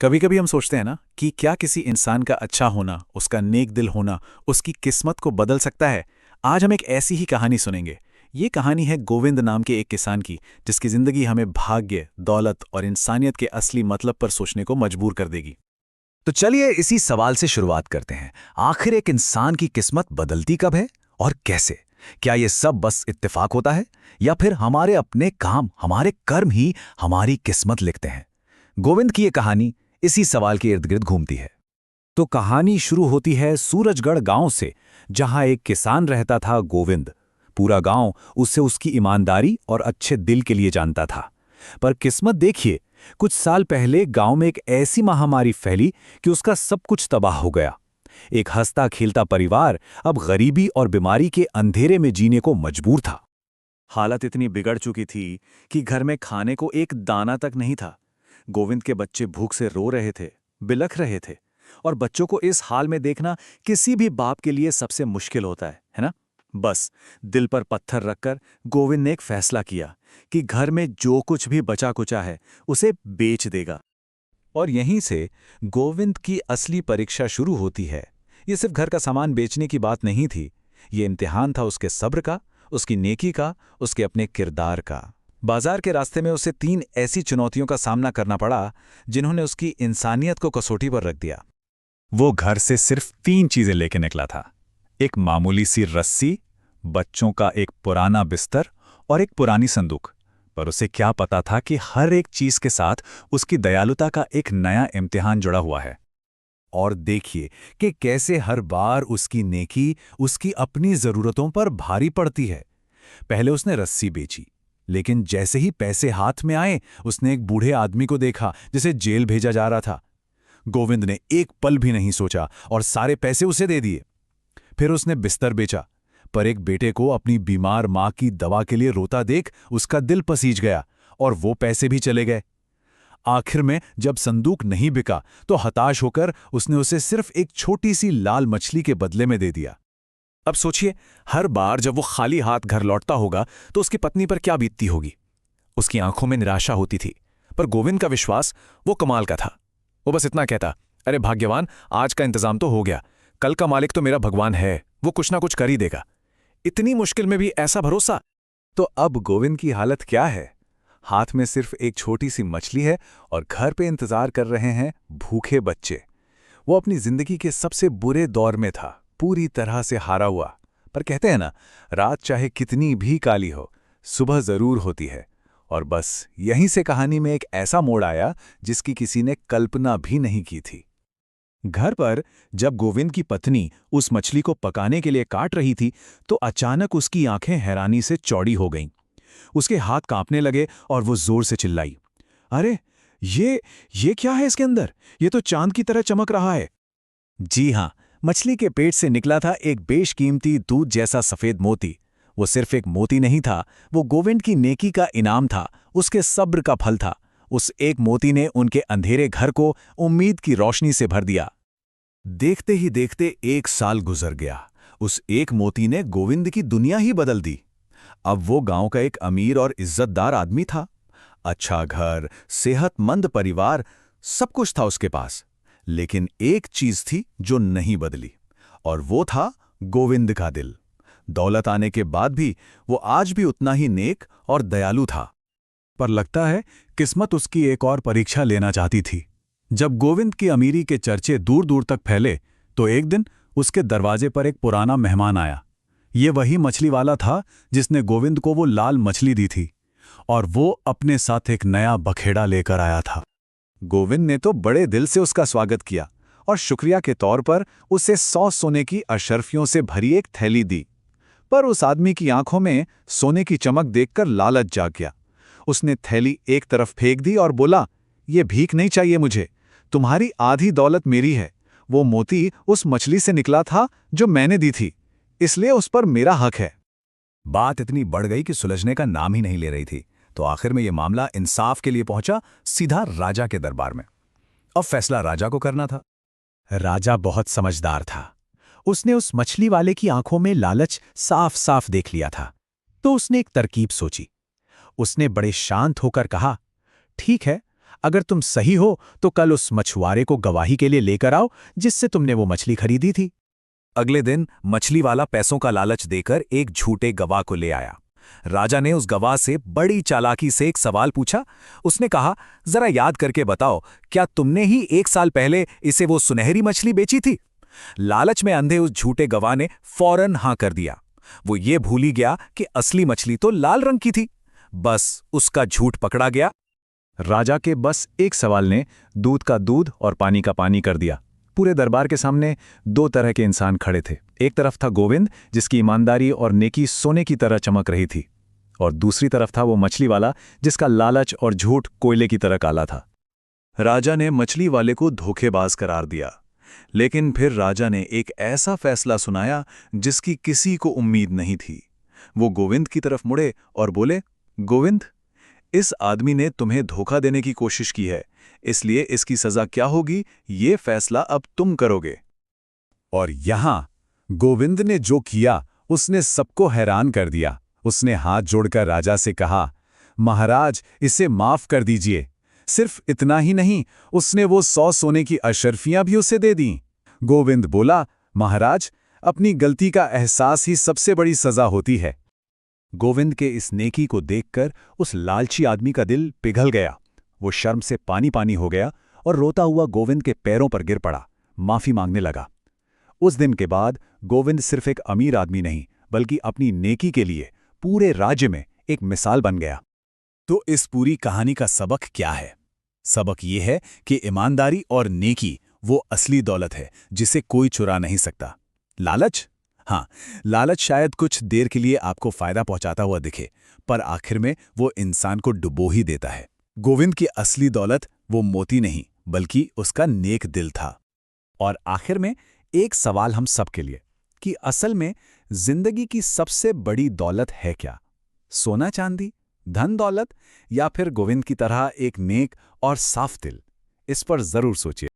कभी कभी हम सोचते हैं ना कि क्या किसी इंसान का अच्छा होना, उसका नेक दिल होना, उसकी किस्मत को बदल सकता है। आज हम एक ऐसी ही कहानी सुनेंगे। ये कहानी है गोविंद नाम के एक किसान की, जिसकी जिंदगी हमें भाग्य, दौलत और इंसानियत के असली मतलब पर सोचने को मजबूर कर देगी। तो चलिए इसी सवाल से शुरुआत करते हैं। आखिर एक इंसान की किस्मत बदलती कब है और कैसे? क्या ये सब बस इत्तेफाक होता है या फिर हमारे अपने काम, हमारे कर्म ही हमारी किस्मत लिखते हैं? गोविंद की ये कहानी इसी सवाल के इर्द गिर्द घूमती है। तो कहानी शुरू होती है सूरजगढ़ गांव से, जहां एक किसान रहता था, गोविंद। पूरा गांव उसे उसकी ईमानदारी और अच्छे दिल के लिए जानता था। पर किस्मत देखिए, कुछ साल पहले गांव में एक ऐसी महामारी फैली कि उसका सब कुछ तबाह हो गया। एक हंसता खेलता परिवार अब गरीबी और बीमारी के अंधेरे में जीने को मजबूर था। हालत इतनी बिगड़ चुकी थी कि घर में खाने को एक दाना तक नहीं था। गोविंद के बच्चे भूख से रो रहे थे, बिलख रहे थे। और बच्चों को इस हाल में देखना किसी भी बाप के लिए सबसे मुश्किल होता है ना? बस दिल पर पत्थर रखकर गोविंद ने एक फैसला किया कि घर में जो कुछ भी बचा कुचा है उसे बेच देगा। और यहीं से गोविंद की असली परीक्षा शुरू होती है। ये सिर्फ घर का सामान बेचने की बात नहीं थी, ये इम्तिहान था उसके सब्र का, उसकी नेकी का, उसके अपने किरदार का। बाजार के रास्ते में उसे 3 ऐसी चुनौतियों का सामना करना पड़ा जिन्होंने उसकी इंसानियत को कसौटी पर रख दिया। वो घर से सिर्फ 3 चीजें लेके निकला था। एक मामूली सी रस्सी, बच्चों का एक पुराना बिस्तर और एक पुरानी संदूक। पर उसे क्या पता था कि हर एक चीज के साथ उसकी दयालुता का एक नया इम्तिहान जुड़ा हुआ है। और देखिए कि कैसे हर बार उसकी नेकी उसकी अपनी जरूरतों पर भारी पड़ती है। पहले उसने रस्सी बेची, लेकिन जैसे ही पैसे हाथ में आए, उसने एक बूढ़े आदमी को देखा जिसे जेल भेजा जा रहा था। गोविंद ने एक पल भी नहीं सोचा और सारे पैसे उसे दे दिए। फिर उसने बिस्तर बेचा, पर एक बेटे को अपनी बीमार मां की दवा के लिए रोता देख उसका दिल पसीज गया और वो पैसे भी चले गए। आखिर में जब संदूक नहीं बिका तो हताश होकर उसने उसे सिर्फ एक छोटी सी लाल मछली के बदले में दे दिया। अब सोचिए, हर बार जब वो खाली हाथ घर लौटता होगा तो उसकी पत्नी पर क्या बीतती होगी। उसकी आंखों में निराशा होती थी, पर गोविंद का विश्वास वो कमाल का था। वो बस इतना कहता, अरे भाग्यवान, आज का इंतजाम तो हो गया, कल का मालिक तो मेरा भगवान है, वो कुछ ना कुछ कर ही देगा। इतनी मुश्किल में भी ऐसा भरोसा। तो अब गोविंद की हालत क्या है? हाथ में सिर्फ एक छोटी सी मछली है और घर पे इंतजार कर रहे हैं भूखे बच्चे। वो अपनी जिंदगी के सबसे बुरे दौर में था, पूरी तरह से हारा हुआ। पर कहते हैं ना, रात चाहे कितनी भी काली हो, सुबह जरूर होती है। और बस यहीं से कहानी में एक ऐसा मोड़ आया जिसकी किसी ने कल्पना भी नहीं की थी। घर पर जब गोविंद की पत्नी उस मछली को पकाने के लिए काट रही थी, तो अचानक उसकी आंखें हैरानी से चौड़ी हो गईं। उसके हाथ कांपने लगे और वो जोर से चिल्लाई, अरे ये क्या है इसके अंदर? ये तो चांद की तरह चमक रहा है। जी हां, मछली के पेट से निकला था एक बेशकीमती दूध जैसा सफेद मोती। वो सिर्फ एक मोती नहीं था, वो गोविंद की नेकी का इनाम था, उसके सब्र का फल था। उस एक मोती ने उनके अंधेरे घर को उम्मीद की रोशनी से भर दिया। देखते ही देखते 1 साल गुजर गया। उस एक मोती ने गोविंद की दुनिया ही बदल दी। अब वो गांव का एक अमीर और इज्जतदार आदमी था। अच्छा घर, सेहतमंद परिवार, सब कुछ था उसके पास। लेकिन एक चीज थी जो नहीं बदली, और वो था गोविंद का दिल। दौलत आने के बाद भी वो आज भी उतना ही नेक और दयालु था। पर लगता है किस्मत उसकी एक और परीक्षा लेना चाहती थी। जब गोविंद की अमीरी के चर्चे दूर दूर तक फैले, तो एक दिन उसके दरवाजे पर एक पुराना मेहमान आया। ये वही मछली वाला था जिसने गोविंद को वो लाल मछली दी थी, और वो अपने साथ एक नया बखेड़ा लेकर आया था। गोविंद ने तो बड़े दिल से उसका स्वागत किया और शुक्रिया के तौर पर उसे 100 सोने की अशर्फियों से भरी एक थैली दी। पर उस आदमी की आंखों में सोने की चमक देखकर लालच जाग गया। उसने थैली एक तरफ फेंक दी और बोला, ये भीख नहीं चाहिए मुझे, तुम्हारी आधी दौलत मेरी है। वो मोती उस मछली से निकला था जो मैंने दी थी, इसलिए उस पर मेरा हक है। बात इतनी बढ़ गई कि सुलझने का नाम ही नहीं ले रही थी। तो आखिर में यह मामला इंसाफ के लिए पहुंचा सीधा राजा के दरबार में। अब फैसला राजा को करना था। राजा बहुत समझदार था। उसने उस मछली वाले की आंखों में लालच साफ साफ देख लिया था। तो उसने एक तरकीब सोची। उसने बड़े शांत होकर कहा, ठीक है, अगर तुम सही हो तो कल उस मछुआरे को गवाही के लिए लेकर आओ जिससे तुमने वो मछली खरीदी थी। अगले दिन मछली वाला पैसों का लालच देकर एक झूठे गवाह को ले आया। राजा ने उस गवाह से बड़ी चालाकी से एक सवाल पूछा। उसने कहा, जरा याद करके बताओ, क्या तुमने ही 1 साल पहले इसे वो सुनहरी मछली बेची थी? लालच में अंधे उस झूठे गवाह ने फौरन हां कर दिया। वो ये भूल ही गया कि असली मछली तो लाल रंग की थी। बस उसका झूठ पकड़ा गया। राजा के बस एक सवाल ने दूध का दूध और पानी का पानी कर दिया। पूरे दरबार के सामने 2 तरह के इंसान खड़े थे। एक तरफ था गोविंद, जिसकी ईमानदारी और नेकी सोने की तरह चमक रही थी, और दूसरी तरफ था वो मछली वाला जिसका लालच और झूठ कोयले की तरह काला था। राजा ने मछली वाले को धोखेबाज करार दिया, लेकिन फिर राजा ने एक ऐसा फैसला सुनाया जिसकी किसी को उम्मीद नहीं थी। वो गोविंद की तरफ मुड़े और बोले, गोविंद, इस आदमी ने तुम्हें धोखा देने की कोशिश की है, इसलिए इसकी सजा क्या होगी ये फैसला अब तुम करोगे। और यहां गोविंद ने जो किया उसने सबको हैरान कर दिया। उसने हाथ जोड़कर राजा से कहा, महाराज, इसे माफ कर दीजिए। सिर्फ इतना ही नहीं, उसने वो 100 सोने की अशर्फियां भी उसे दे दी। गोविंद बोला, महाराज, अपनी गलती का एहसास ही सबसे बड़ी सजा होती है। गोविंद के इस नेकी को देखकर उस लालची आदमी का दिल पिघल गया। वो शर्म से पानी पानी हो गया और रोता हुआ गोविंद के पैरों पर गिर पड़ा, माफी मांगने लगा। उस दिन के बाद गोविंद सिर्फ एक अमीर आदमी नहीं, बल्कि अपनी नेकी के लिए पूरे राज्य में एक मिसाल बन गया। तो इस पूरी कहानी का सबक क्या है? सबक ये है कि ईमानदारी और नेकी वो असली दौलत है जिसे कोई चुरा नहीं सकता। लालच? हाँ, लालच शायद कुछ देर के लिए आपको फायदा पहुंचाता हुआ दिखे, पर आखिर में वो इंसान को डुबो ही देता है। गोविंद की असली दौलत वो मोती नहीं, बल्कि उसका नेक दिल था। और आखिर में एक सवाल हम सबके लिए, कि असल में जिंदगी की सबसे बड़ी दौलत है क्या? सोना चांदी, धन दौलत, या फिर गोविंद की तरह एक नेक और साफ दिल? इस पर जरूर सोचिए।